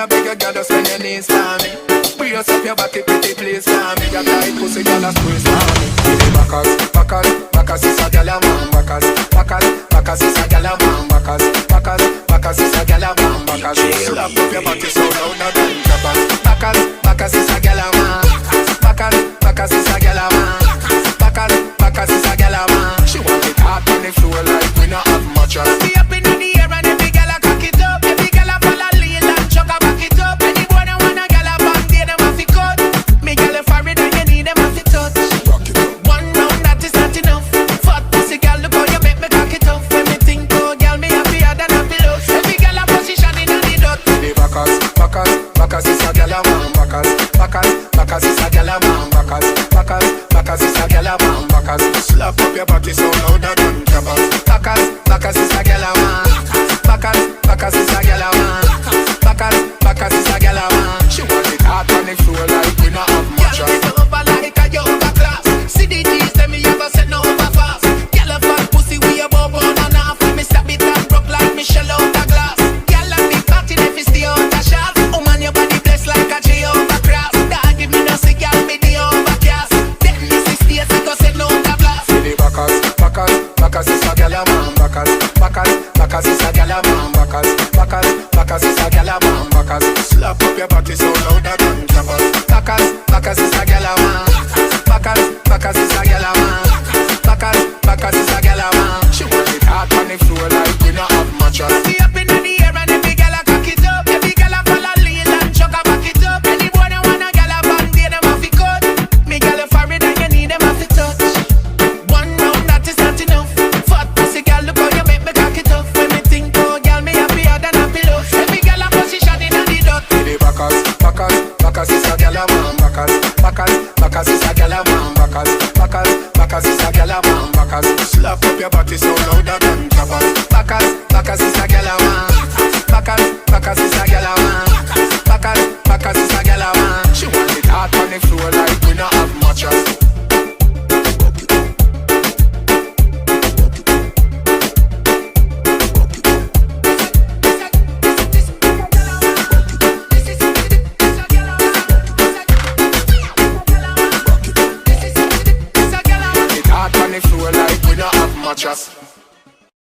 I beg you, girl, just bend your knees for me. Brace up your body, pretty please for me. Your tight pussy, girl, a squeeze for me. Give me backers, backers, backers is a girl a man. Backers, backers, backers is a girl a man. Backers, backers, backers is a girl a man. Backers, slap up your body so louder than clappers. Backers, backers is a girl a man. Backers, backers is a girl a man. Backers, backers is a girl a man. She want it hot on the floor like we not have much. Be up in the air and every girl a cock it up. Every girl a follow lead and chuck a back it up. Any boy that want a girl a bang, they them a fi cut. Me girl a forehead and you need them a fi touch. One round that is not enough. Fat pussy girl, look how you make me cock it up. When me think oh girl, me happier than happy love. Every girl a position in the dot. The backers, backers, backers is a girl a man. Backers, backers, backers is a girl a man. Backers, backers, backers is a girl a man. Backers, slap up your body so louder than clappers. Backers, backers is a girl a man. Backers, backers is a girl a man. Backers, backers is a girl a man. She want it hot on the floor like we not have much. Girl, it's over like a yoga class. See the G's, tell me you go set no over fast. Girl, a fat pussy we a bob on and off. Me stab it and broke like Michelle out the glass. Girl, a big party if you stay out the shaft. Oh man, your body blessed like a Jehovah cross. Dog give me no see, girl, me the overcast. Then this is the we go set no over blast. The backers, backers, backers is a girl a man. Backers, backers, backers is a girl a man. Backers, backers, backers is a girl a man. Backers, slap up your body so louder than clappers. Backers, backers is a girl a man. Backers, backers is a girl a man. Backers, backers is a girl a man. She want it hot on the floor like we not have much.